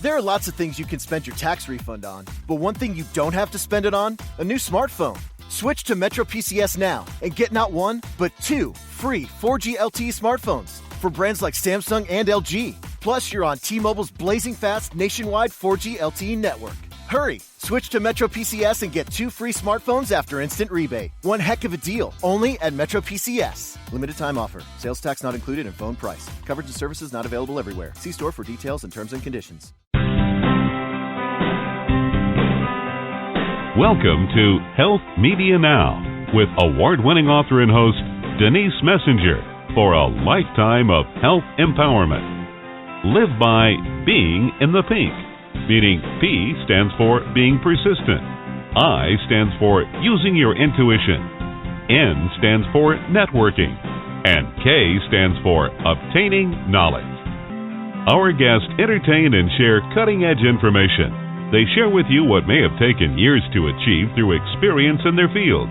There are lots of things you can spend your tax refund on, but one thing you don't have to spend it on? A new smartphone. Switch to Metro PCS now and get not one, but 2 free 4G LTE smartphones for brands like Samsung and LG. Plus, you're on T-Mobile's blazing fast nationwide 4G LTE network. Hurry! Switch to Metro PCS and get 2 free smartphones after instant rebate. One heck of a deal, only at Metro PCS. Limited time offer. Sales tax not included in phone price. Coverage and services not available everywhere. See store for details and terms and conditions. Welcome to Health Media Now with award-winning author and host Denise Messenger for a lifetime of health empowerment. Live by being in the pink, meaning P stands for being persistent, I stands for using your intuition, N stands for networking, and K stands for obtaining knowledge. Our guests entertain and share cutting-edge information. They share with you what may have taken years to achieve through experience in their field.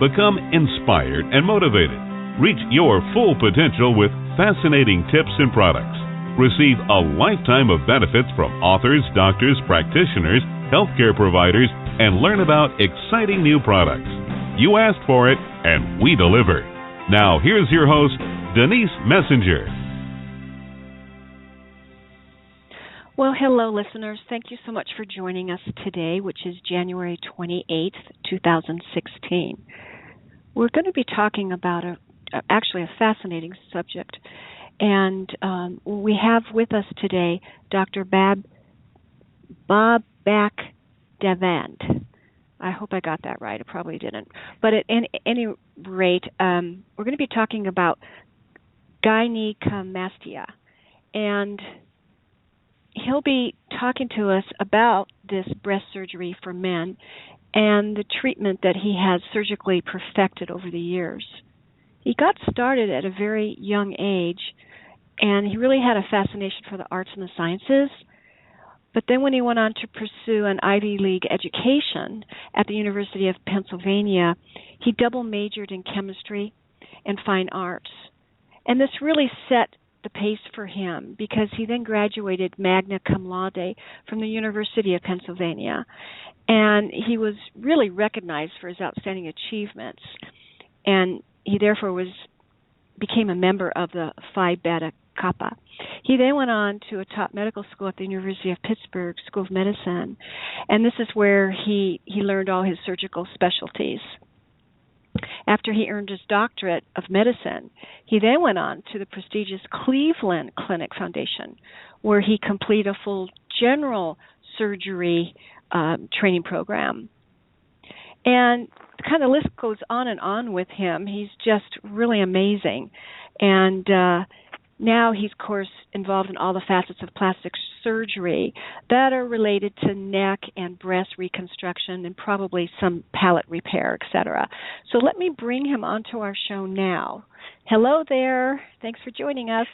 Become inspired and motivated. Reach your full potential with fascinating tips and products. Receive a lifetime of benefits from authors, doctors, practitioners, healthcare providers, and learn about exciting new products. You asked for it, and we deliver. Now, here's your host, Denise Messenger. Well, hello, listeners. Thank you so much for joining us today, which is January 28th, 2016. We're going to be talking about actually a fascinating subject. And we have with us today Dr. Babak Dadvand. I hope I got that right. I probably didn't. But at any rate, we're going to be talking about gynecomastia. And he'll be talking to us about this breast surgery for men and the treatment that he has surgically perfected over the years. He got started at a very young age, and he really had a fascination for the arts and the sciences. But then when he went on to pursue an Ivy League education at the University of Pennsylvania, he double majored in chemistry and fine arts. And this really set the pace for him because he then graduated magna cum laude from the University of Pennsylvania. And he was really recognized for his outstanding achievements. And he therefore became a member of the Phi Beta Kappa. He then went on to a top medical school at the University of Pittsburgh School of Medicine. And this is where he learned all his surgical specialties. After he earned his doctorate of medicine, he then went on to the prestigious Cleveland Clinic Foundation, where he completed a full general surgery training program. And the kind of list goes on and on with him. He's just really amazing. And now he's, of course, involved in all the facets of plastic surgery that are related to neck and breast reconstruction and probably some palate repair, etc. So let me bring him onto our show now. Hello there. Thanks for joining us.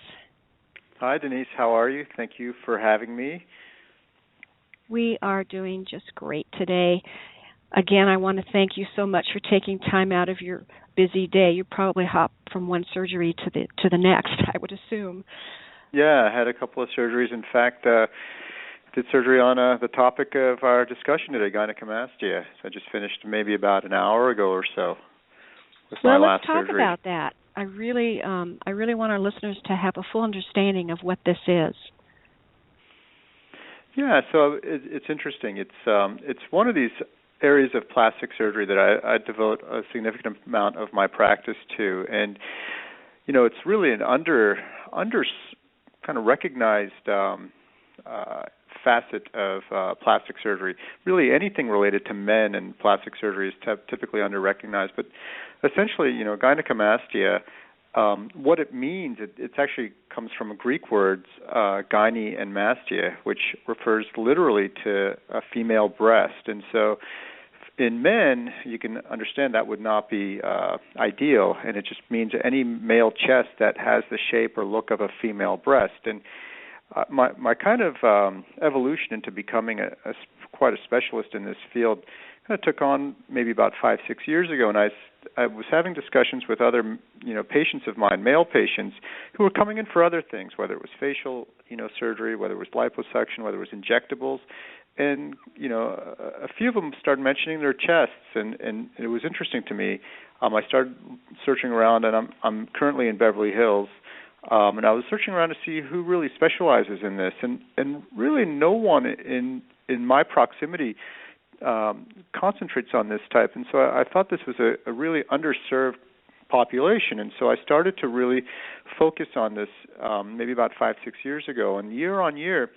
Hi, Denise. How are you? Thank you for having me. We are doing just great today. Again, I want to thank you so much for taking time out of your busy day. You probably hop from one surgery to the next, I would assume. Yeah, I had a couple of surgeries. In fact, did surgery on the topic of our discussion today, gynecomastia. So I just finished maybe about an hour ago or so with my last surgery. Well, let's talk about that. I really want our listeners to have a full understanding of what this is. Yeah, so it's interesting. It's one of these areas of plastic surgery that I devote a significant amount of my practice to, and it's really an under kind of recognized facet of plastic surgery. Really, anything related to men and plastic surgery is typically under recognized. But essentially, gynecomastia, what it means, it actually comes from Greek words, gyne and mastia, which refers literally to a female breast. And so in men, you can understand that would not be ideal, and it just means any male chest that has the shape or look of a female breast. And my kind of evolution into becoming quite a specialist in this field kind of took on maybe about 5-6 years ago, and I I was having discussions with other, patients of mine, male patients, who were coming in for other things, whether it was facial, surgery, whether it was liposuction, whether it was injectables. And, a few of them started mentioning their chests, and it was interesting to me. I started searching around, and I'm currently in Beverly Hills, and I was searching around to see who really specializes in this, and really no one in my proximity concentrates on this type. And so I thought this was a really underserved population, and so I started to really focus on this maybe about 5-6 years ago. And year on year,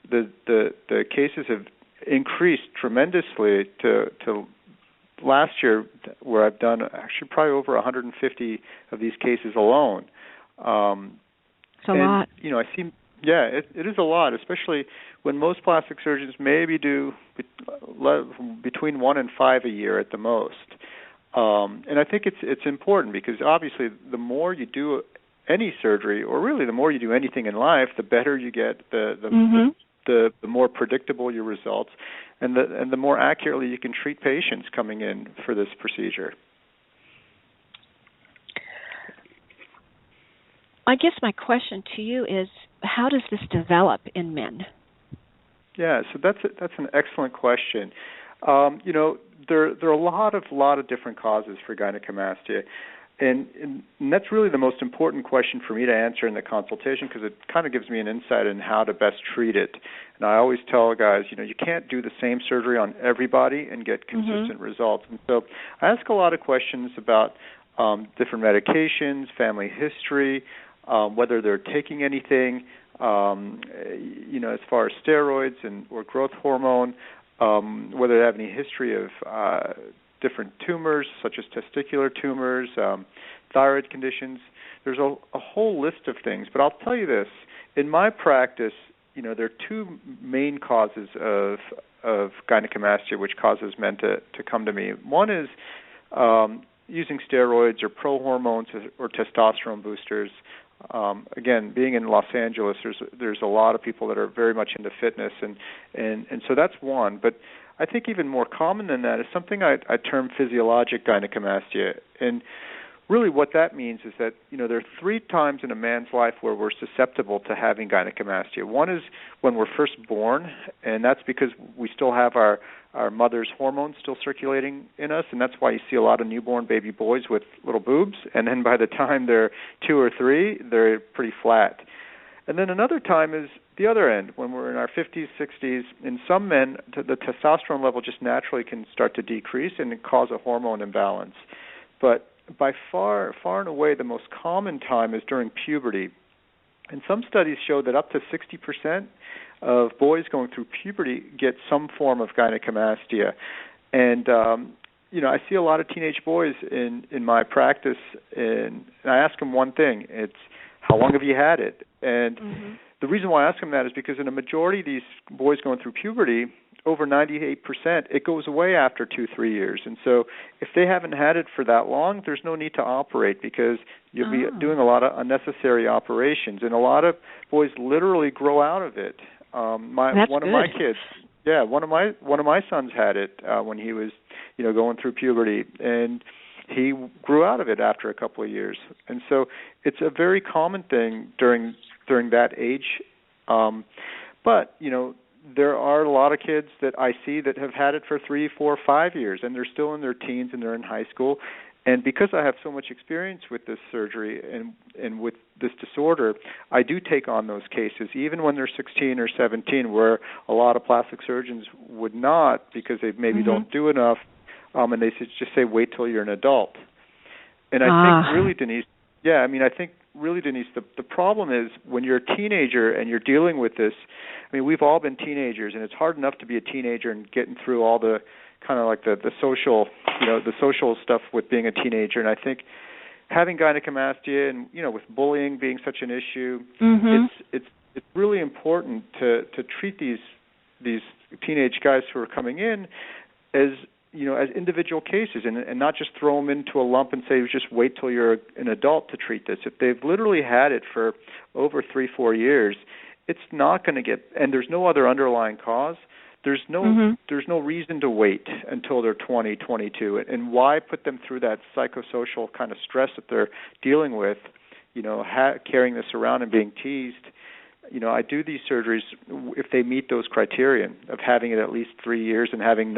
the cases have increased tremendously to last year, where I've done actually probably over 150 of these cases alone. It's a lot. I see. Yeah, it is a lot, especially when most plastic surgeons maybe do between 1 and 5 a year at the most. And I think it's important, because obviously the more you do any surgery, or really the more you do anything in life, the better you get, the more predictable your results, and the more accurately you can treat patients coming in for this procedure. I guess my question to you is, how does this develop in men? Yeah, so that's an excellent question. There are a lot of different causes for gynecomastia, and that's really the most important question for me to answer in the consultation, because it kind of gives me an insight in how to best treat it. And I always tell guys, you can't do the same surgery on everybody and get consistent results. And so I ask a lot of questions about different medications, family history, whether they're taking anything, as far as steroids or growth hormone, whether they have any history of different tumors, such as testicular tumors, thyroid conditions. There's a whole list of things. But I'll tell you this. In my practice, there are two main causes of gynecomastia which causes men to come to me. One is using steroids or pro-hormones or testosterone boosters. Again, being in Los Angeles, there's a lot of people that are very much into fitness, and so that's one. But I think even more common than that is something I term physiologic gynecomastia. And really what that means is that, there are 3 times in a man's life where we're susceptible to having gynecomastia. One is when we're first born, and that's because we still have our mother's hormones still circulating in us, and that's why you see a lot of newborn baby boys with little boobs, and then by the time they're 2 or 3, they're pretty flat. And then another time is the other end, when we're in our 50s, 60s. In some men, the testosterone level just naturally can start to decrease and cause a hormone imbalance. But by far and away, the most common time is during puberty. And some studies show that up to 60% of boys going through puberty get some form of gynecomastia. And, I see a lot of teenage boys in my practice, and I ask them one thing. It's, how long have you had it? And the reason why I ask them that is because in a majority of these boys going through puberty, over 98%, it goes away after 2-3 years. And so if they haven't had it for that long, there's no need to operate, because you'll be doing a lot of unnecessary operations. And a lot of boys literally grow out of it. One of my kids, one of my sons had it when he was, going through puberty, and he grew out of it after a couple of years. And so it's a very common thing during that age. But there are a lot of kids that I see that have had it for 3, 4, 5 years, and they're still in their teens and they're in high school. And because I have so much experience with this surgery and with this disorder, I do take on those cases, even when they're 16 or 17, where a lot of plastic surgeons would not, because they maybe don't do enough, and they just say, wait till you're an adult. And I think really, Denise, the problem is when you're a teenager and you're dealing with this. I mean, we've all been teenagers, and it's hard enough to be a teenager and getting through all the kind of like the social, the social stuff with being a teenager. And I think having gynecomastia and, with bullying being such an issue, it's really important to treat these teenage guys who are coming in as individual cases, and not just throw them into a lump and say, just wait till you're an adult to treat this. If they've literally had it for over 3-4 years, it's not going to get, and there's no other underlying cause, There's no reason to wait until they're 20, 22, and why put them through that psychosocial kind of stress that they're dealing with, carrying this around and being teased. I do these surgeries if they meet those criterion of having it at least 3 years and having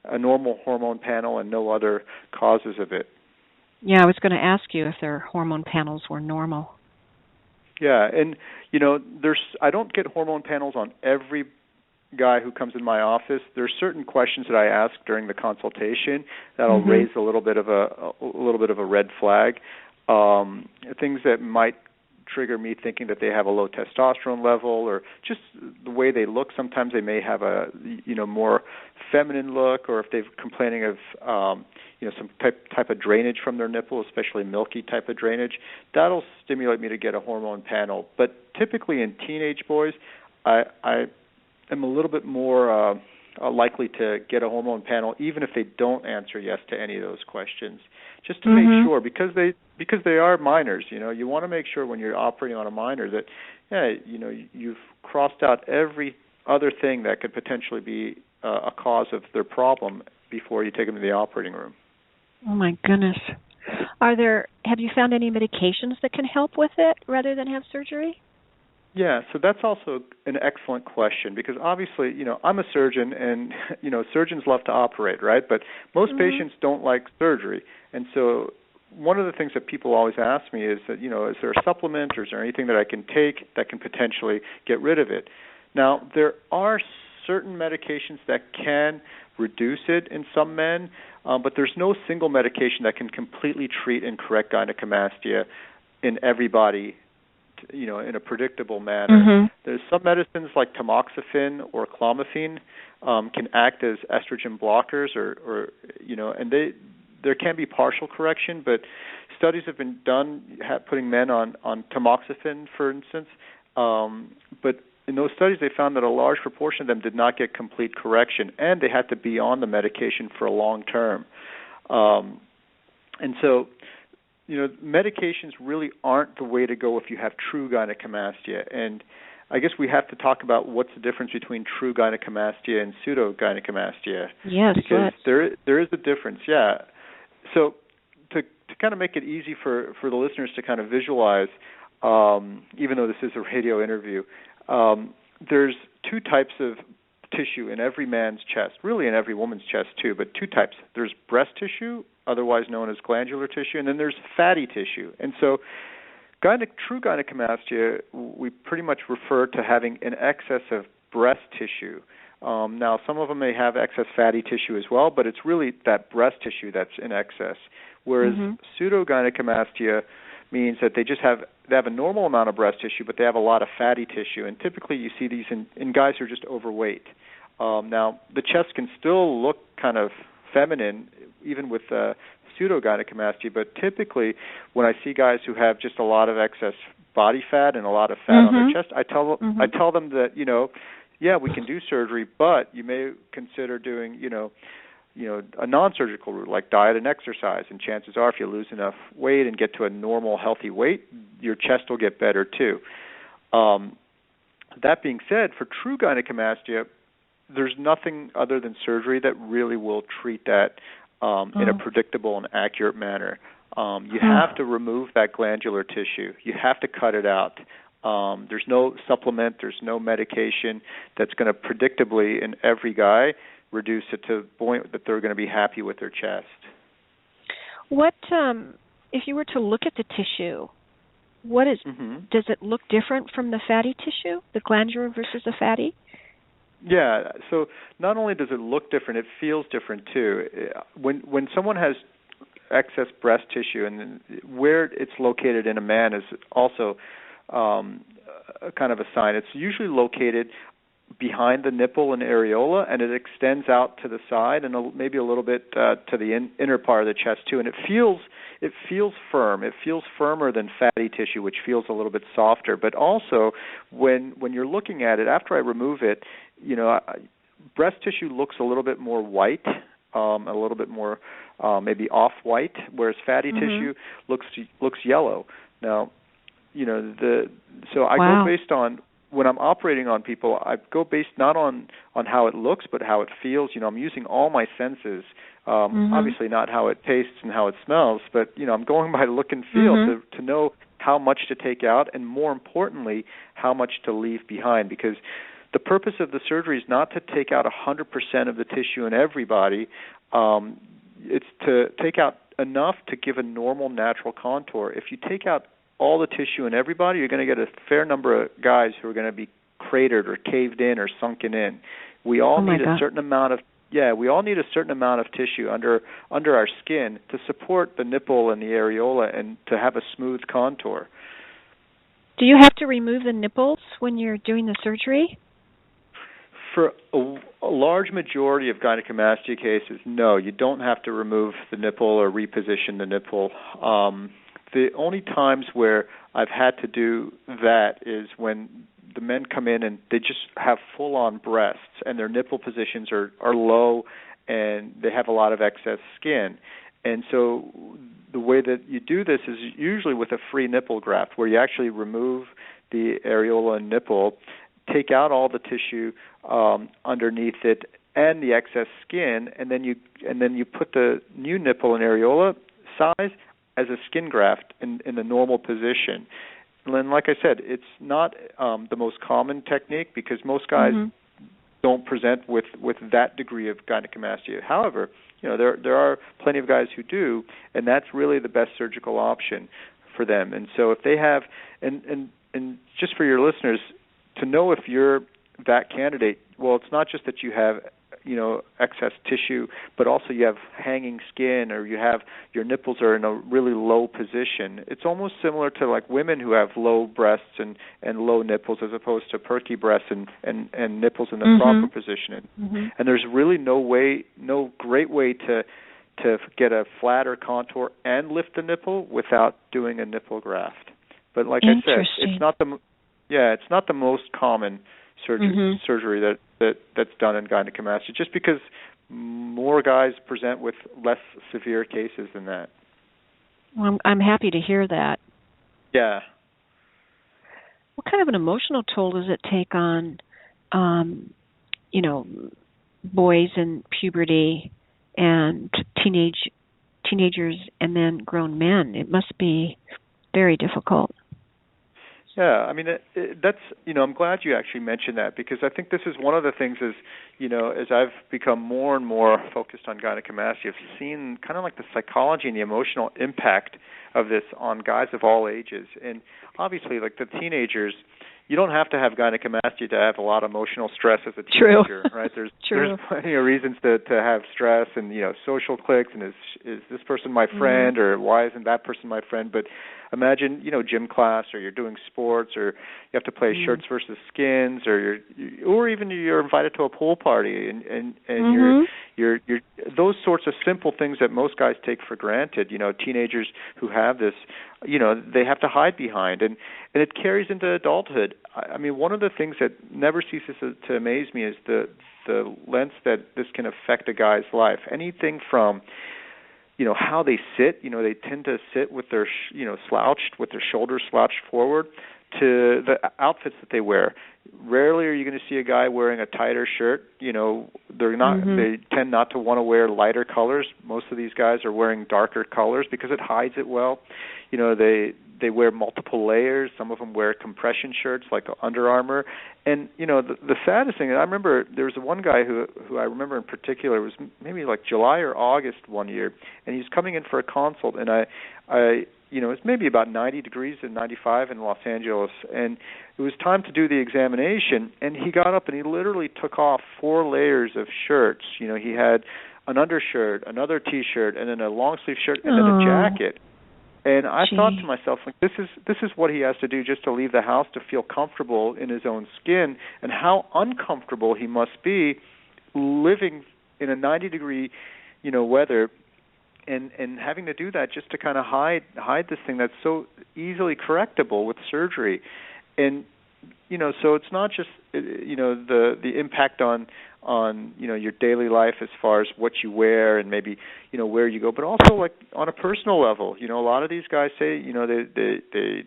a normal hormone panel and no other causes of it. Yeah, I was going to ask you if their hormone panels were normal. Yeah, and I don't get hormone panels on every guy who comes in my office. There's certain questions that I ask during the consultation that'll raise a little bit of a red flag. Things that might trigger me thinking that they have a low testosterone level, or just the way they look. Sometimes they may have a more feminine look, or if they're complaining of some type of drainage from their nipple, especially milky type of drainage. That'll stimulate me to get a hormone panel. But typically in teenage boys, I am a little bit more likely to get a hormone panel, even if they don't answer yes to any of those questions, just to make sure, because they are minors. You want to make sure when you're operating on a minor that you've crossed out every other thing that could potentially be a cause of their problem before you take them to the operating room. Oh my goodness! Have you found any medications that can help with it rather than have surgery? Yeah, so that's also an excellent question, because obviously, I'm a surgeon, and, surgeons love to operate, right? But most patients don't like surgery. And so one of the things that people always ask me is that, is there a supplement or is there anything that I can take that can potentially get rid of it? Now, there are certain medications that can reduce it in some men, but there's no single medication that can completely treat and correct gynecomastia in everybody, in a predictable manner. There's some medicines like tamoxifen or clomiphene can act as estrogen blockers, or and there can be partial correction, but studies have been done putting men on tamoxifen, for instance, but in those studies they found that a large proportion of them did not get complete correction, and they had to be on the medication for a long term. And so medications really aren't the way to go if you have true gynecomastia. And I guess we have to talk about what's the difference between true gynecomastia and pseudo gynecomastia. Yes, because there is a difference. Yeah. So to kind of make it easy for the listeners to kind of visualize, even though this is a radio interview, there's two types of tissue in every man's chest, really in every woman's chest too, but two types. There's breast tissue, otherwise known as glandular tissue, and then there's fatty tissue. And so true gynecomastia, we pretty much refer to having an excess of breast tissue. Now, some of them may have excess fatty tissue as well, but it's really that breast tissue that's in excess. Whereas pseudo-gynecomastia means that they have a normal amount of breast tissue, but they have a lot of fatty tissue. And typically you see these in guys who are just overweight. Now, the chest can still look kind of feminine, even with pseudo-gynecomastia, but typically when I see guys who have just a lot of excess body fat and a lot of fat on their chest, I tell them that, we can do surgery, but you may consider doing, a non-surgical route like diet and exercise. And chances are, if you lose enough weight and get to a normal, healthy weight, your chest will get better too. That being said, for true gynecomastia, there's nothing other than surgery that really will treat that in a predictable and accurate manner. You have to remove that glandular tissue. You have to cut it out. There's no supplement, there's no medication that's going to predictably, in every guy, reduce it to the point that they're going to be happy with their chest. What, if you were to look at the tissue, does it look different from the fatty tissue, the glandular versus the fatty? Yeah, so not only does it look different, it feels different too. When someone has excess breast tissue, and where it's located in a man is also kind of a sign. It's usually located behind the nipple and areola, and it extends out to the side and maybe a little bit to the inner part of the chest too. And it feels firm. It feels firmer than fatty tissue, which feels a little bit softer. But also, when you're looking at it, after I remove it, breast tissue looks a little bit more white, a little bit more maybe off-white, whereas fatty tissue looks yellow. Now, so I go based on when I'm operating on people, I go based not on how it looks, but how it feels. I'm using all my senses. Obviously not how it tastes and how it smells, but I'm going by look and feel to know how much to take out, and more importantly, how much to leave behind. Because the purpose of the surgery is not to take out 100% of the tissue in everybody. It's to take out enough to give a normal, natural contour. If you take out all the tissue in everybody, you're going to get a fair number of guys who are going to be cratered or caved in or sunken in. We all need a certain amount of tissue under our skin to support the nipple and the areola and to have a smooth contour. Do you have to remove the nipples when you're doing the surgery? For a large majority of gynecomastia cases, no, you don't have to remove the nipple or reposition the nipple. The only times where I've had to do that is when the men come in and they just have full-on breasts and their nipple positions are low and they have a lot of excess skin. And so the way that you do this is usually with a free nipple graft, where you actually remove the areola and nipple, take out all the tissue underneath it and the excess skin, and then you put the new nipple and areola size as a skin graft in the normal position. And like I said, it's not the most common technique because most guys don't present with that degree of gynecomastia. However, there are plenty of guys who do, and that's really the best surgical option for them. And so if they have, and just for your listeners, to know if you're that candidate, well, it's not just that you have excess tissue, but also you have hanging skin, or you have your nipples are in a really low position. It's almost similar to like women who have low breasts and low nipples, as opposed to perky breasts and nipples in the proper position. And there's really no great way to get a flatter contour and lift the nipple without doing a nipple graft. But like I said, it's not the most common surgery that's done in gynecomastia, just because more guys present with less severe cases than that. Well, I'm happy to hear that. Yeah. What kind of an emotional toll does it take on, boys in puberty and teenagers and then grown men? It must be very difficult. Yeah, I mean, that's, I'm glad you actually mentioned that, because I think this is one of the things is, as I've become more and more focused on gynecomastia, I've seen kind of like the psychology and the emotional impact of this on guys of all ages. And obviously, like the teenagers, you don't have to have gynecomastia to have a lot of emotional stress as a teenager, right? There's plenty of reasons to have stress and, social cliques, and is this person my friend, or why isn't that person my friend? But imagine, gym class, or you're doing sports, or you have to play shirts versus skins, or even you're invited to a pool party, and you're those sorts of simple things that most guys take for granted. Teenagers who have this, they have to hide behind, and it carries into adulthood. I mean, one of the things that never ceases to amaze me is the lengths that this can affect a guy's life. Anything from how they sit, they tend to sit with their, slouched, with their shoulders slouched forward, to the outfits that they wear. Rarely are you going to see a guy wearing a tighter shirt. They're not. They tend not to want to wear lighter colors. Most of these guys are wearing darker colors because it hides it well. They wear multiple layers. Some of them wear compression shirts like Under Armour. And, the saddest thing, and I remember there was one guy who I remember in particular, it was maybe like July or August one year, and he was coming in for a consult, and I it was maybe about 90 degrees and 95 in Los Angeles, and it was time to do the examination, and he got up and he literally took off 4 layers of shirts. He had an undershirt, another T-shirt, and then a long sleeve shirt, and then a jacket. And I thought to myself, like, this is what he has to do just to leave the house to feel comfortable in his own skin, and how uncomfortable he must be living in a 90-degree, weather, and having to do that just to kind of hide this thing that's so easily correctable with surgery. And so it's not just the impact on your daily life as far as what you wear and maybe where you go, but also like on a personal level. A lot of these guys say they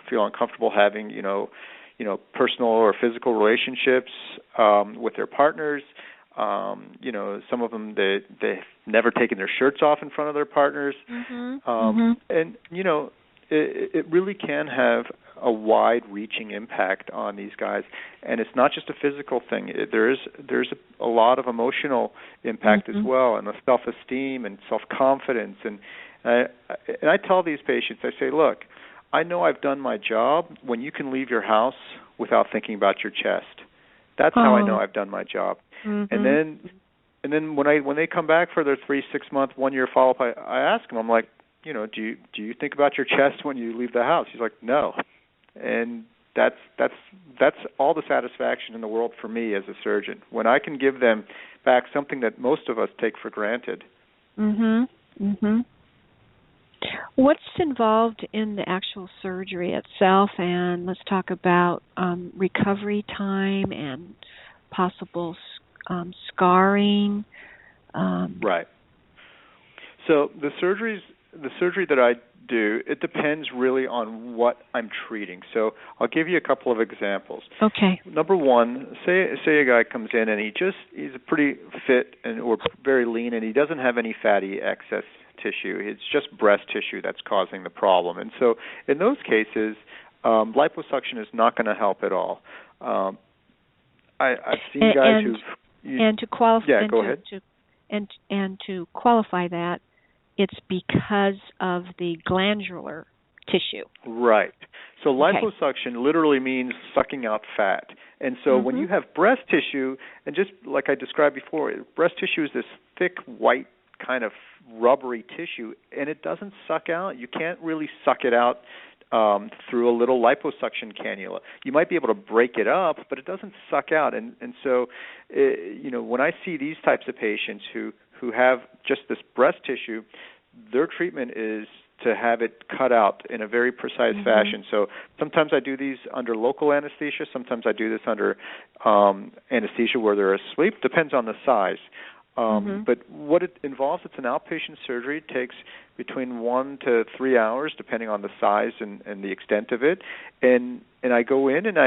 feel uncomfortable having personal or physical relationships with their partners. Some of them they've never taken their shirts off in front of their partners, and it really can have a wide-reaching impact on these guys. And it's not just a physical thing. There's a lot of emotional impact as well, and the self-esteem and self-confidence. And I tell these patients, I say, look, I know I've done my job when you can leave your house without thinking about your chest. That's how I know I've done my job. And then when they come back for their 3, 6 month, 1 year follow-up, I ask them, I'm like, do you think about your chest when you leave the house? He's like, no. And that's all the satisfaction in the world for me as a surgeon, when I can give them back something that most of us take for granted. What's involved in the actual surgery itself? And let's talk about recovery time and possible scarring. Right. So the surgery that I do, it depends really on what I'm treating. So I'll give you a couple of examples. Okay. Number one, say a guy comes in and he's pretty fit or very lean, and he doesn't have any fatty excess tissue. It's just breast tissue that's causing the problem. And so in those cases, liposuction is not going to help at all. I've seen guys go ahead. And to qualify that, it's because of the glandular tissue. Right. So liposuction literally means sucking out fat. And so when you have breast tissue, and just like I described before, breast tissue is this thick, white, kind of rubbery tissue, and it doesn't suck out. You can't really suck it out through a little liposuction cannula. You might be able to break it up, but it doesn't suck out. And so, when I see these types of patients who have just this breast tissue, their treatment is to have it cut out in a very precise fashion. So sometimes I do these under local anesthesia. Sometimes I do this under anesthesia where they're asleep. Depends on the size. But what it involves, it's an outpatient surgery. It takes between 1 to 3 hours, depending on the size and the extent of it. And I go in, and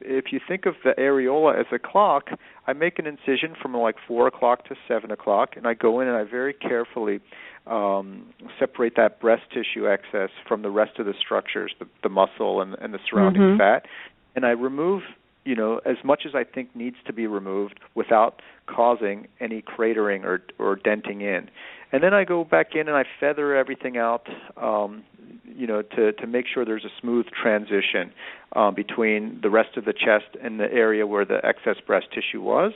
if you think of the areola as a clock, I make an incision from like 4 o'clock to 7 o'clock, and I go in and I very carefully separate that breast tissue excess from the rest of the structures, the muscle and the surrounding fat, and I remove as much as I think needs to be removed without causing any cratering or denting in. And then I go back in and I feather everything out, to make sure there's a smooth transition between the rest of the chest and the area where the excess breast tissue was.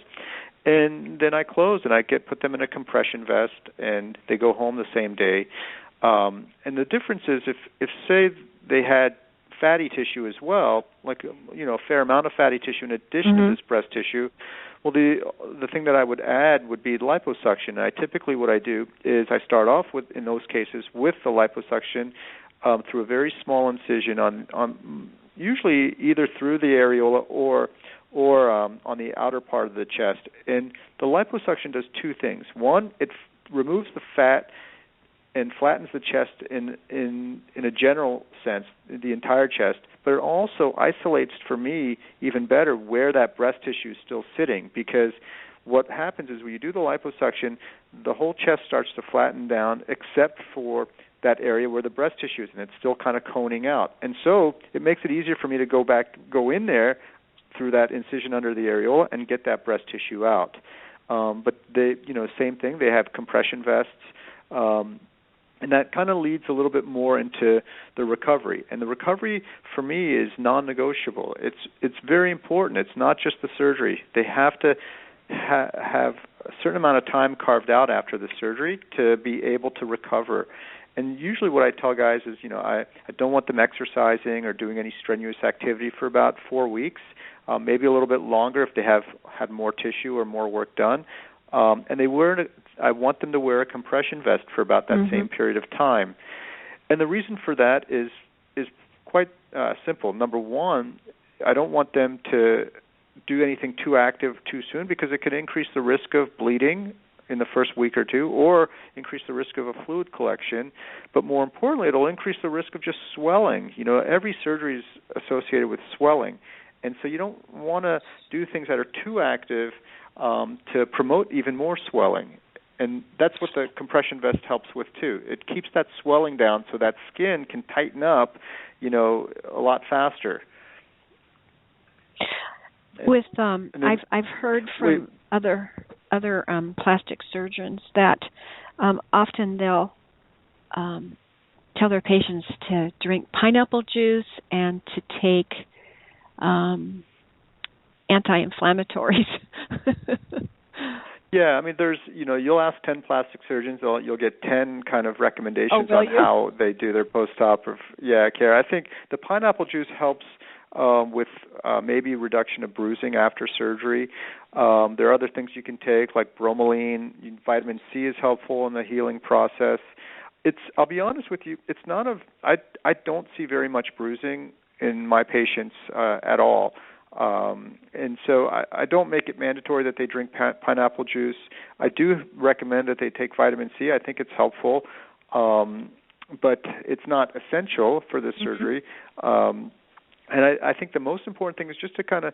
And then I close and I put them in a compression vest, and they go home the same day. And the difference is if say they had fatty tissue as well, like a fair amount of fatty tissue in addition to this breast tissue, well, the thing that I would add would be liposuction. And typically what I do is I start off in those cases with the liposuction through a very small incision on usually either through the areola or on the outer part of the chest. And the liposuction does two things. One, it removes the fat and flattens the chest in a general sense, the entire chest, but it also isolates, for me, even better where that breast tissue is still sitting, because what happens is when you do the liposuction, the whole chest starts to flatten down except for that area where the breast tissue is, and it's still kind of coning out. And so it makes it easier for me to go in there through that incision under the areola and get that breast tissue out. But they, same thing, they have compression vests, and that kind of leads a little bit more into the recovery. And the recovery, for me, is non-negotiable. It's very important. It's not just the surgery. They have to have a certain amount of time carved out after the surgery to be able to recover. And usually what I tell guys is, I don't want them exercising or doing any strenuous activity for about 4 weeks, maybe a little bit longer if they have had more tissue or more work done. And I want them to wear a compression vest for about that same period of time. And the reason for that is quite simple. Number one, I don't want them to do anything too active too soon, because it could increase the risk of bleeding in the first week or two, or increase the risk of a fluid collection. But more importantly, it'll increase the risk of just swelling. Every surgery is associated with swelling. And so you don't want to do things that are too active to promote even more swelling. And that's what the compression vest helps with, too. It keeps that swelling down so that skin can tighten up, a lot faster. With I've heard from other plastic surgeons that often they'll tell their patients to drink pineapple juice and to take anti-inflammatories. Yeah, I mean, there's, you'll ask 10 plastic surgeons, you'll get 10 kind of recommendations on how they do their post-op care. I think the pineapple juice helps with maybe reduction of bruising after surgery. There are other things you can take, like bromelain. Vitamin C is helpful in the healing process. I'll be honest with you, I don't see very much bruising in my patients at all. And so I don't make it mandatory that they drink pineapple juice. I do recommend that they take vitamin C. I think it's helpful, but it's not essential for this surgery. And I think the most important thing is just to to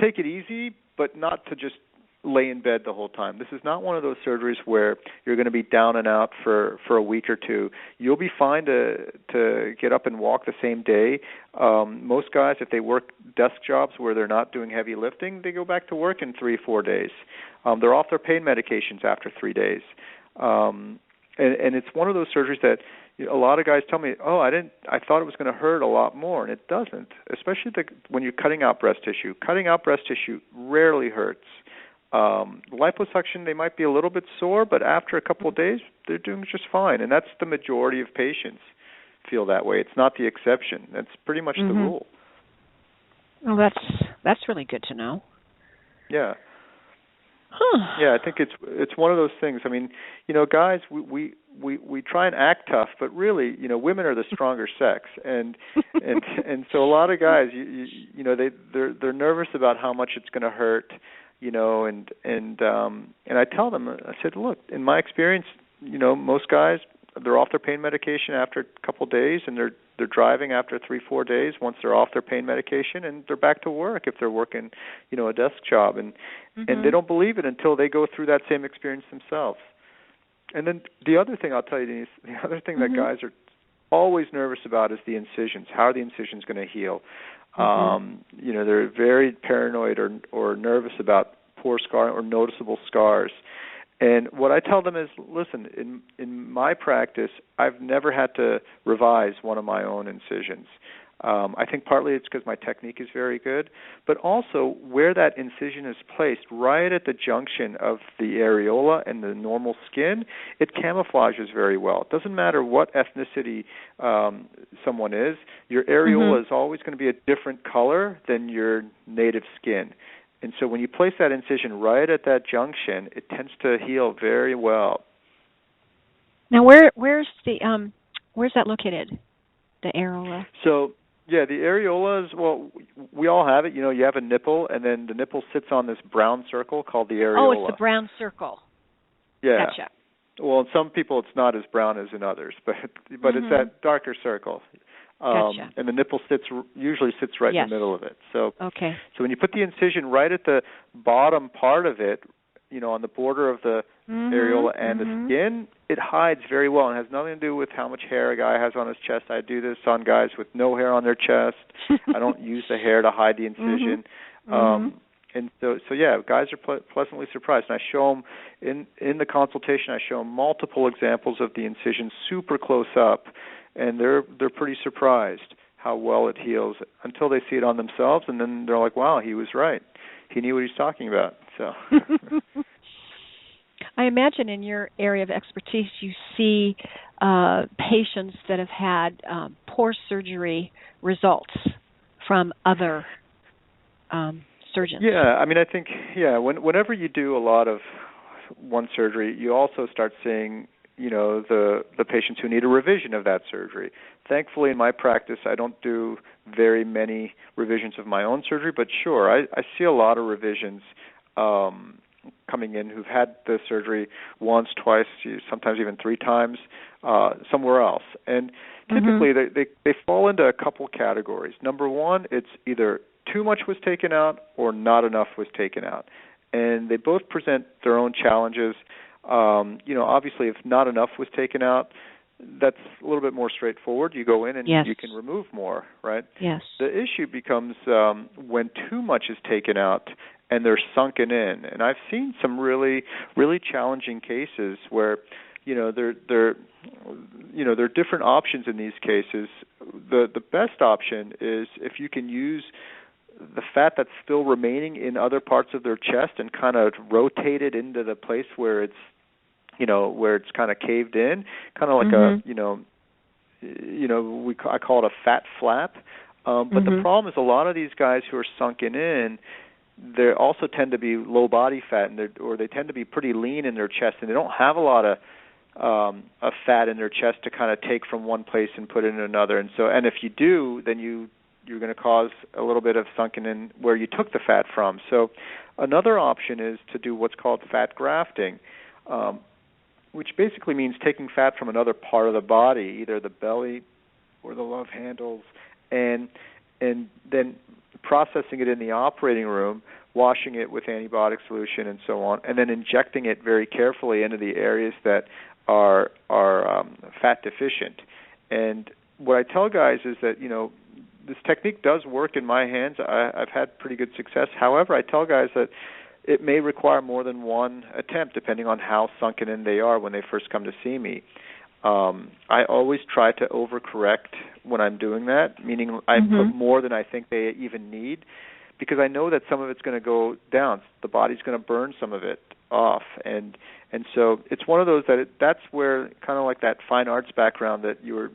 take it easy, but not to just lay in bed the whole time. This is not one of those surgeries where you're going to be down and out for a week or two. You'll be fine to get up and walk the same day. Most guys, if they work desk jobs where they're not doing heavy lifting, they go back to work in 3-4 days. They're off their pain medications after 3 days. And it's one of those surgeries that a lot of guys tell me, I thought it was going to hurt a lot more, and it doesn't, especially when you're cutting out breast tissue. Cutting out breast tissue rarely hurts. Liposuction, they might be a little bit sore, but after a couple of days, they're doing just fine, and that's the majority of patients feel that way. It's not the exception. That's pretty much the rule. Well, that's really good to know. Yeah. Yeah, I think it's one of those things. I mean, guys, we try and act tough, but really, women are the stronger sex, and so a lot of guys, they're nervous about how much it's going to hurt, and I tell them, I said, look, in my experience, most guys, they're off their pain medication after a couple of days, and they're driving after 3-4 days once they're off their pain medication, and they're back to work if they're working, a desk job, and they don't believe it until they go through that same experience themselves. And then the other thing I'll tell you, Denise, the other thing that guys are always nervous about is the incisions. How are the incisions going to heal? They're very paranoid or nervous about poor scarring or noticeable scars. And what I tell them is, listen, in my practice, I've never had to revise one of my own incisions. I think partly it's because my technique is very good, but also where that incision is placed, right at the junction of the areola and the normal skin, it camouflages very well. It doesn't matter what ethnicity someone is, your areola is always going to be a different color than your native skin. And so when you place that incision right at that junction, it tends to heal very well. Now, where's that located? The areola. So, yeah, the areola is, well, we all have it. You have a nipple, and then the nipple sits on this brown circle called the areola. Oh, it's the brown circle. Yeah. Gotcha. Well, in some people it's not as brown as in others, but it's that darker circle. Gotcha. And the nipple usually sits right in the middle of it. So when you put the incision right at the bottom part of it, on the border of the areola and the skin, it hides very well and has nothing to do with how much hair a guy has on his chest. I do this on guys with no hair on their chest. I don't use the hair to hide the incision. And so guys are pleasantly surprised. And I show them in the consultation, I show them multiple examples of the incision super close up, and they're pretty surprised how well it heals until they see it on themselves, and then they're like, wow, he was right. He knew what he's talking about. So I imagine in your area of expertise you see patients that have had poor surgery results from other surgeons. Yeah, I mean, I think, whenever you do a lot of one surgery, you also start seeing, the patients who need a revision of that surgery. Thankfully, in my practice, I don't do very many revisions of my own surgery, but sure, I see a lot of revisions coming in who've had the surgery once, twice, sometimes even 3 times somewhere else. And typically they fall into a couple categories. Number one, it's either too much was taken out or not enough was taken out. And they both present their own challenges. Obviously, if not enough was taken out, that's a little bit more straightforward. You go in and yes. you can remove more, right? Yes. The issue becomes when too much is taken out and they're sunken in. And I've seen some really, really challenging cases where, there are different options in these cases. The best option is if you can use the fat that's still remaining in other parts of their chest and kind of rotate it into the place where it's where it's kind of caved in, kind of like I call it a fat flap. But the problem is a lot of these guys who are sunken in, they also tend to be low body fat, or they tend to be pretty lean in their chest, and they don't have a lot of fat in their chest to kind of take from one place and put it in another. And if you do, then you're going to cause a little bit of sunken in where you took the fat from. So another option is to do what's called fat grafting, which basically means taking fat from another part of the body, either the belly or the love handles, and then processing it in the operating room, washing it with antibiotic solution and so on, and then injecting it very carefully into the areas that are fat deficient. And what I tell guys is that, this technique does work in my hands. I've had pretty good success. However, I tell guys that it may require more than one attempt, depending on how sunken in they are when they first come to see me. I always try to overcorrect when I'm doing that, meaning I put more than I think they even need, because I know that some of it's going to go down. The body's going to burn some of it off, and so it's one of those that's where kind of like that fine arts background that you were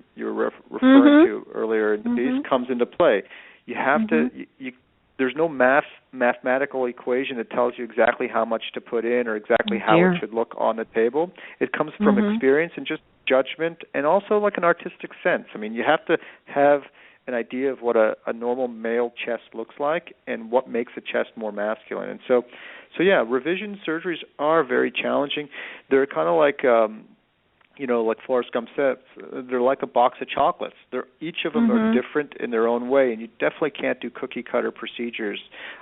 referring to earlier in the piece comes into play. You have to. There's no mathematical equation that tells you exactly how much to put in or exactly how it should look on the table. It comes from experience and just judgment, and also like an artistic sense. I mean, you have to have an idea of what a normal male chest looks like and what makes a chest more masculine. And so yeah, revision surgeries are very challenging. They're kind of like, like Forrest Gump said, they're like a box of chocolates. Each of them are different in their own way, and you definitely can't do cookie-cutter procedures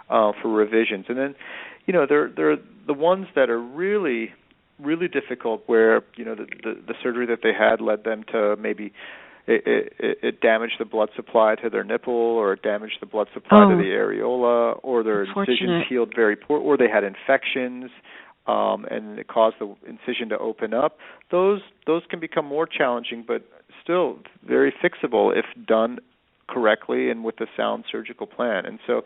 for revisions. And then, they're the ones that are really, really difficult where, the surgery that they had led them to maybe it damaged the blood supply to their nipple, or it damaged the blood supply to the areola, or their incisions healed very poor, or they had infections, and it caused the incision to open up. Those can become more challenging, but still very fixable if done correctly and with a sound surgical plan. And so,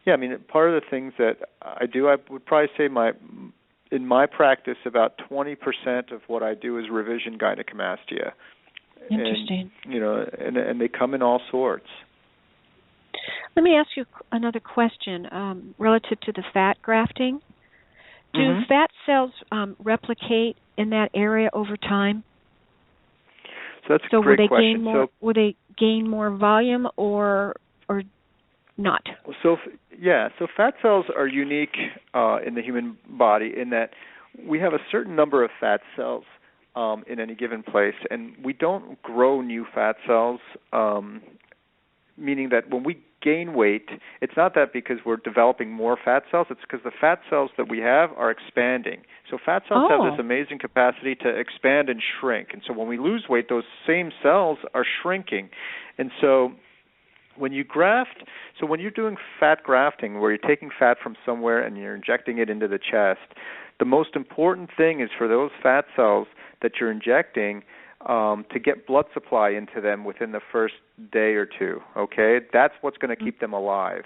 yeah, I mean, part of the things that I do, I would probably say in my practice, about 20% of what I do is revision gynecomastia. Interesting. And, and they come in all sorts. Let me ask you another question relative to the fat grafting. Do fat cells replicate in that area over time? So that's a great question. Will they gain more volume or not? So fat cells are unique in the human body in that we have a certain number of fat cells in any given place, and we don't grow new fat cells, meaning that when we gain weight, it's not that because we're developing more fat cells, it's because the fat cells that we have are expanding. So fat cells have this amazing capacity to expand and shrink, and so when we lose weight, those same cells are shrinking. And so when you graft, so when you're doing fat grafting, where you're taking fat from somewhere and you're injecting it into the chest, the most important thing is for those fat cells that you're injecting to get blood supply into them within the first day or two, okay? That's what's going to keep them alive.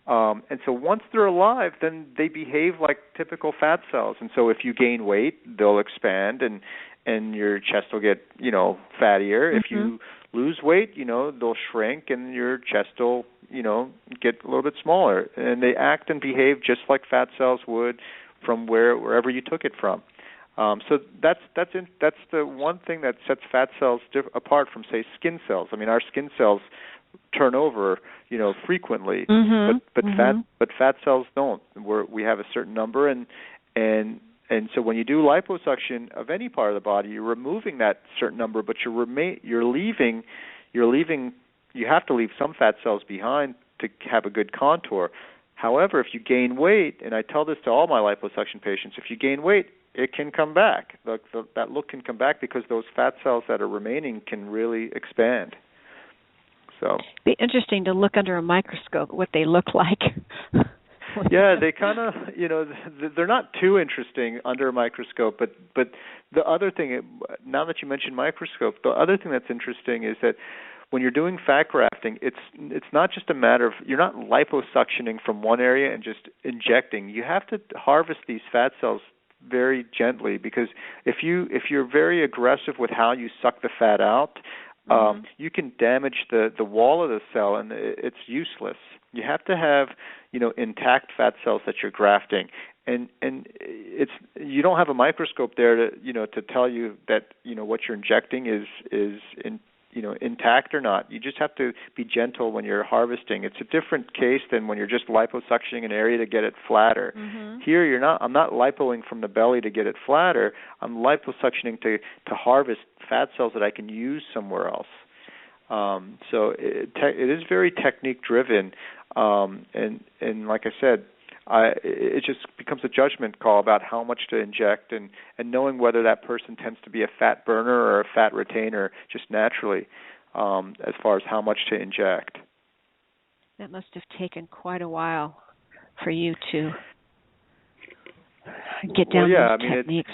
And so once they're alive, then they behave like typical fat cells. And so if you gain weight, they'll expand and your chest will get, fattier. If you lose weight, they'll shrink and your chest will, get a little bit smaller. And they act and behave just like fat cells would from wherever you took it from. So that's the one thing that sets fat cells apart from, say, skin cells. I mean, our skin cells turn over, frequently, but fat cells don't. We have a certain number, and so when you do liposuction of any part of the body, you're removing that certain number, but you're leaving. You have to leave some fat cells behind to have a good contour. However, if you gain weight, and I tell this to all my liposuction patients, if you gain weight, it can come back. That look can come back because those fat cells that are remaining can really expand. So it'd be interesting to look under a microscope what they look like. Yeah, they kind of, they're not too interesting under a microscope, but the other thing, now that you mentioned microscope, the other thing that's interesting is that when you're doing fat grafting, it's not just a matter of, you're not liposuctioning from one area and just injecting. You have to harvest these fat cells very gently, because if you're very aggressive with how you suck the fat out, you can damage the wall of the cell, and it's useless. You have to have, intact fat cells that you're grafting, and it's, you don't have a microscope there to tell you that what you're injecting is intact or not. You just have to be gentle when you're harvesting. It's a different case than when you're just liposuctioning an area to get it flatter. Here, I'm not lipoing from the belly to get it flatter. I'm liposuctioning to harvest fat cells that I can use somewhere else. So it is very technique driven, and like I said, it just becomes a judgment call about how much to inject, and knowing whether that person tends to be a fat burner or a fat retainer just naturally, as far as how much to inject. That must have taken quite a while for you to get down those techniques.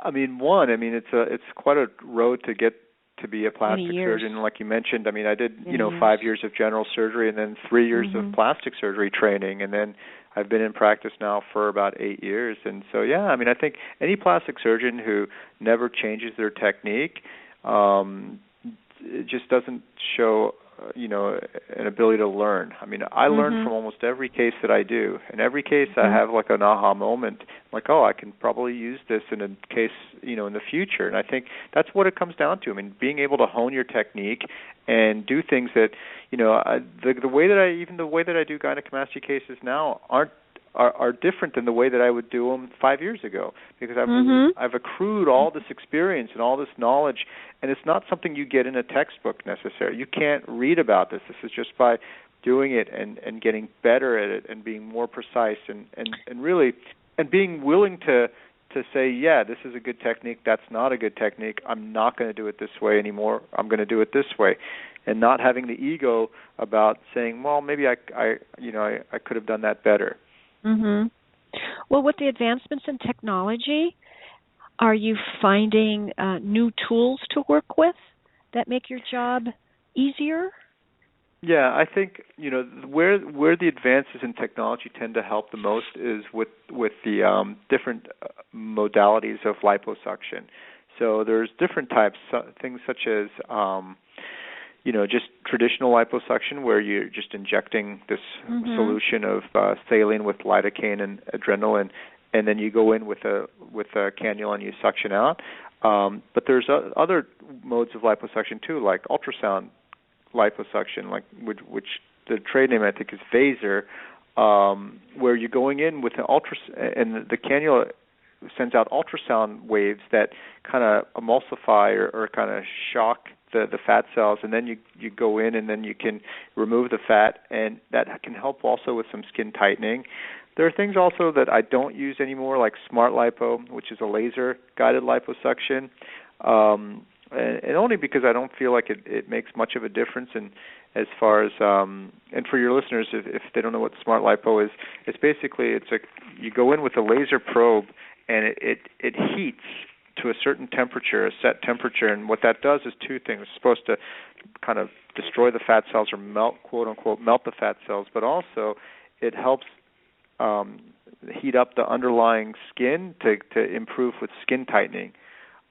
It's quite a road to get to be a plastic surgeon. Like you mentioned, I did 5 years of general surgery and then 3 years of plastic surgery training, and then I've been in practice now for about 8 years. And so, I think any plastic surgeon who never changes their technique, it just doesn't show, an ability to learn. I learn from almost every case that I do. In every case, I have like an aha moment, like, I can probably use this in a case, in the future. And I think that's what it comes down to. Being able to hone your technique and do things that, the way that I do gynecomastia cases now are different than the way that I would do them 5 years ago, because I've accrued all this experience and all this knowledge, and it's not something you get in a textbook necessarily. You can't read about this. This is just by doing it and getting better at it and being more precise and really and being willing to say, this is a good technique, that's not a good technique, I'm not going to do it this way anymore, I'm going to do it this way, and not having the ego about saying, well, maybe I could have done that better. Well, with the advancements in technology, are you finding new tools to work with that make your job easier? Yeah, I think where the advances in technology tend to help the most is with the different modalities of liposuction. So there's different types, things such as just traditional liposuction, where you're just injecting this solution of saline with lidocaine and adrenaline, and then you go in with a cannula and you suction out. But there's other modes of liposuction too, like ultrasound liposuction, which the trade name I think is Vaser, where you're going in with an and the cannula sends out ultrasound waves that kind of emulsify or kind of shock the fat cells, and then you go in and then you can remove the fat, and that can help also with some skin tightening. There are things also that I don't use anymore, like Smart Lipo, which is a laser-guided liposuction, and only because I don't feel like it makes much of a difference in as far as and for your listeners, if they don't know what Smart Lipo is, it's basically you go in with a laser probe, and it heats to a certain temperature, a set temperature, and what that does is two things. It's supposed to kind of destroy the fat cells or melt, quote unquote, melt the fat cells, but also it helps heat up the underlying skin to improve with skin tightening.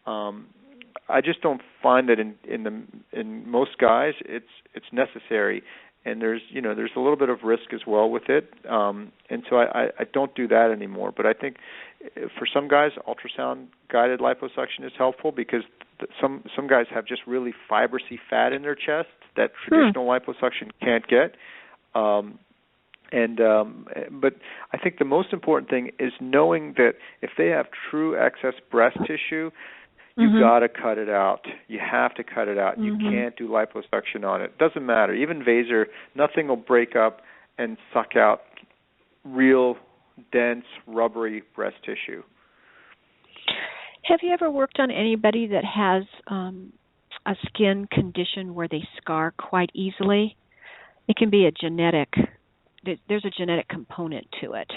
I just don't find that in most guys it's necessary, and there's a little bit of risk as well with it, and so I don't do that anymore. But I think for some guys, ultrasound guided liposuction is helpful, because some guys have just really fibrous-y fat in their chest that traditional liposuction can't get. But I think the most important thing is knowing that if they have true excess breast tissue, you got to cut it out. You have to cut it out. You can't do liposuction on it. Doesn't matter. Even Vaser, nothing will break up and suck out real dense, rubbery breast tissue. Have you ever worked on anybody that has a skin condition where they scar quite easily? It can be a genetic, there's a genetic component to it.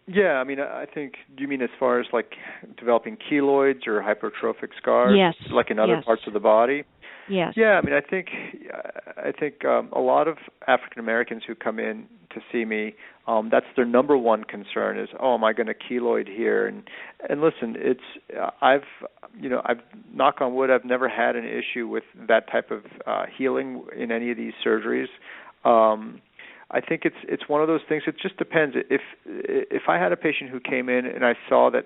Yeah, I mean, I think, do you mean as far as like developing keloids or hypertrophic scars? Yes. Like in other parts of the body? Yes. Yeah, I mean, I think a lot of African Americans who come in to see me, that's their number one concern is, oh, am I going to keloid here? And listen, I've knock on wood, I've never had an issue with that type of healing in any of these surgeries. I think it's one of those things. It just depends. If I had a patient who came in and I saw that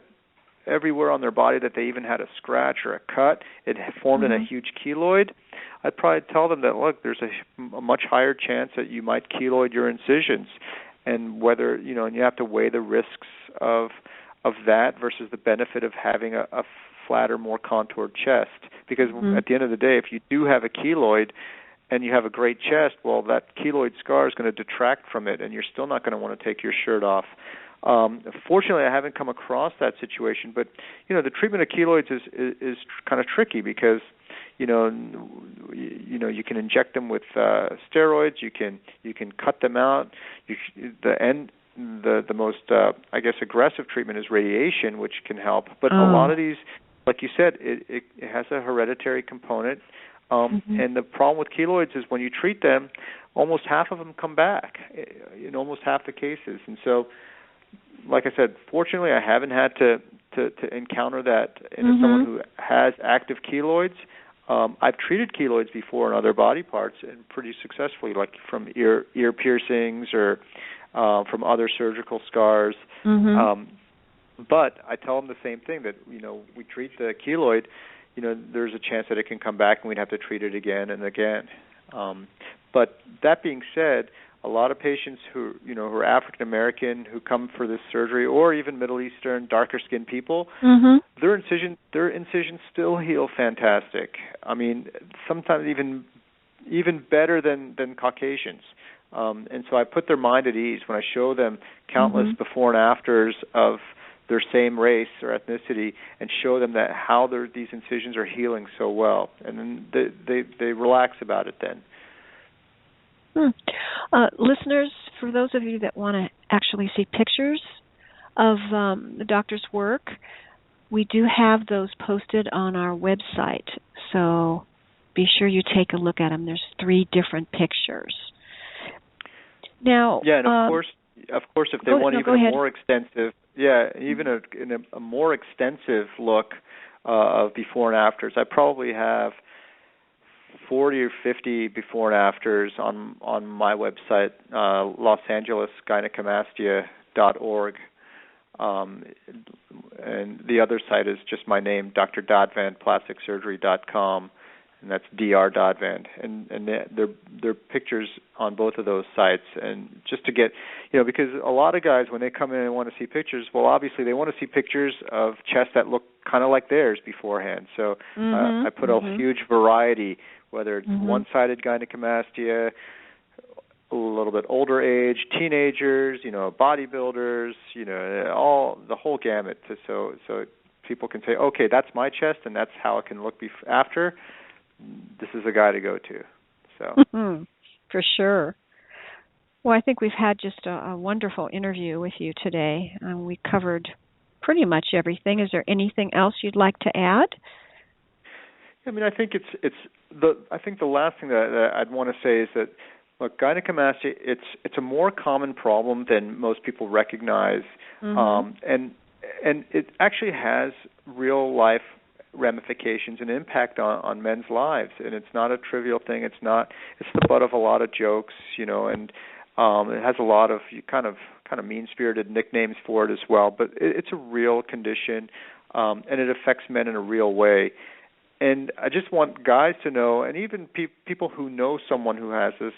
everywhere on their body that they even had a scratch or a cut, it formed in a huge keloid, I'd probably tell them that, look, there's a much higher chance that you might keloid your incisions, and whether, and you have to weigh the risks of that versus the benefit of having a flatter, more contoured chest. Because at the end of the day, if you do have a keloid and you have a great chest, well, that keloid scar is going to detract from it, and you're still not going to want to take your shirt off. Fortunately, I haven't come across that situation, but the treatment of keloids is kind of tricky because you can inject them with steroids, you can cut them out. The most I guess aggressive treatment is radiation, which can help. But a lot of these, like you said, it has a hereditary component. And the problem with keloids is when you treat them, almost half of them come back in almost half the cases. And so, like I said, fortunately, I haven't had to encounter that in someone who has active keloids. I've treated keloids before in other body parts and pretty successfully, like from ear piercings or from other surgical scars. But I tell them the same thing, that we treat the keloid, there's a chance that it can come back and we'd have to treat it again and again. But that being said, a lot of patients who are African American who come for this surgery, or even Middle Eastern, darker skinned people, their incisions still heal fantastic. I mean, sometimes even better than Caucasians. And so I put their mind at ease when I show them countless before and afters of their same race or ethnicity, and show them that how these incisions are healing so well, and then they relax about it then. Listeners, for those of you that want to actually see pictures of the doctor's work, we do have those posted on our website, so be sure you take a look at them. There's 3 different pictures. Now, yeah, and of course, if they want even a more extensive, a more extensive look of before and afters, I probably have 40 or 50 before and afters on my website, Los Angeles Gynecomastia.org. And the other site is just my name, Dr. Dadvand, plasticsurgery.com, and that's Dr. Dadvand. And there are pictures on both of those sites. And just to get, because a lot of guys, when they come in and want to see pictures, well, obviously they want to see pictures of chests that look kind of like theirs beforehand. So I put a huge variety, whether it's one-sided gynecomastia, a little bit older age, teenagers, bodybuilders, all the whole gamut. So people can say, okay, that's my chest, and that's how it can look after. This is a guy to go to. So for sure. Well, I think we've had just a wonderful interview with you today. We covered pretty much everything. Is there anything else you'd like to add? I mean, I think I think the last thing that I'd want to say is that, look, gynecomastia, it's a more common problem than most people recognize, and it actually has real life ramifications and impact on men's lives, and it's not a trivial thing. It's the butt of a lot of jokes, and it has a lot of kind of mean-spirited nicknames for it as well. But it's a real condition, and it affects men in a real way. And I just want guys to know, and even people who know someone who has this,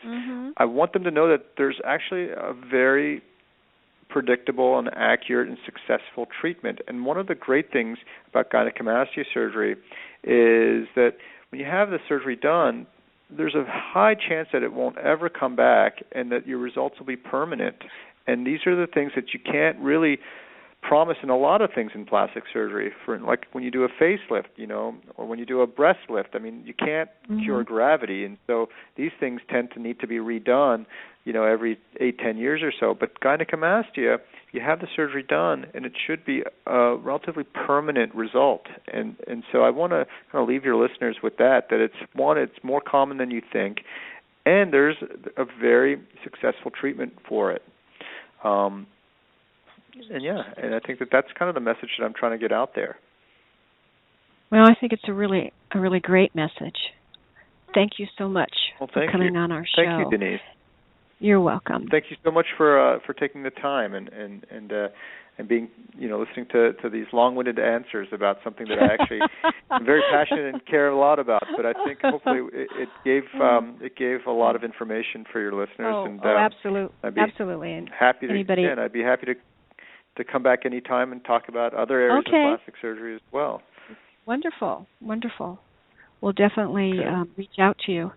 I want them to know that there's actually a very predictable and accurate and successful treatment. And one of the great things about gynecomastia surgery is that when you have the surgery done, there's a high chance that it won't ever come back and that your results will be permanent. And these are the things that you can't really promise in a lot of things in plastic surgery, for like when you do a facelift, or when you do a breast lift. I mean, you can't cure gravity, and so these things tend to need to be redone, every 8-10 years or so. But gynecomastia, you have the surgery done, and it should be a relatively permanent result. And so I want to kind of leave your listeners with that it's more common than you think, and there's a very successful treatment for it. And I think that's kind of the message that I'm trying to get out there. Well, I think it's a really great message. Thank you so much for coming on our show. Thank you, Denise. You're welcome. Thank you so much for taking the time and being listening to these long-winded answers about something that I actually am very passionate and care a lot about. But I think hopefully it gave a lot of information for your listeners. Absolutely. Absolutely. And I'd be happy to come back anytime and talk about other areas of plastic surgery as well. Wonderful. We'll definitely reach out to you.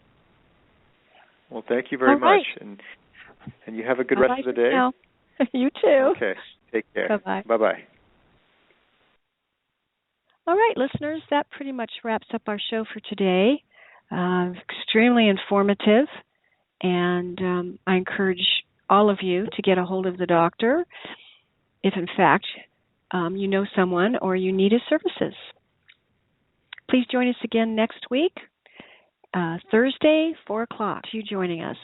Well, thank you very much, and you have a good rest of the day. Now. You too. Okay, take care. Bye-bye. Bye-bye. All right, listeners, that pretty much wraps up our show for today. Extremely informative, and I encourage all of you to get a hold of the doctor if, in fact, you know someone or you need his services. Please join us again next week, Thursday, 4 o'clock. You joining us.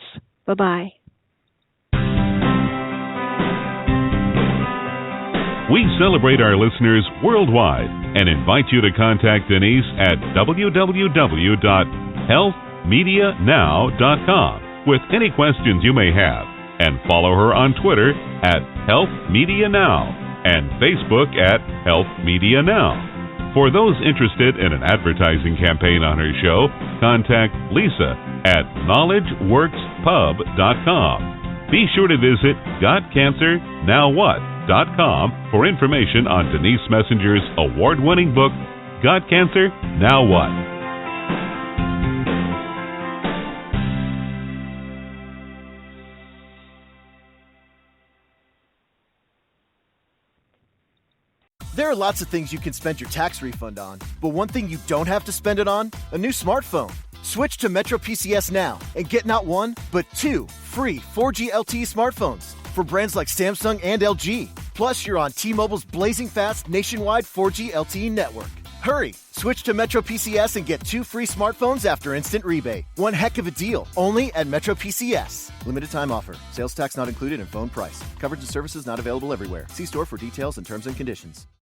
Bye-bye. We celebrate our listeners worldwide and invite you to contact Denise at www.healthmedianow.com with any questions you may have, and follow her on Twitter at HealthMediaNow and Facebook at HealthMediaNow. For those interested in an advertising campaign on her show, contact Lisa at KnowledgeWorksPub.com. Be sure to visit GotCancerNowWhat.com for information on Denise Messenger's award-winning book, Got Cancer, Now What? There are lots of things you can spend your tax refund on, but one thing you don't have to spend it on, a new smartphone. Switch to Metro PCS now and get not one, but 2 free 4G LTE smartphones for brands like Samsung and LG. Plus, you're on T-Mobile's blazing fast nationwide 4G LTE network. Hurry! Switch to Metro PCS and get 2 free smartphones after instant rebate. One heck of a deal, only at Metro PCS. Limited time offer. Sales tax not included in phone price. Coverage and services not available everywhere. See store for details and terms and conditions.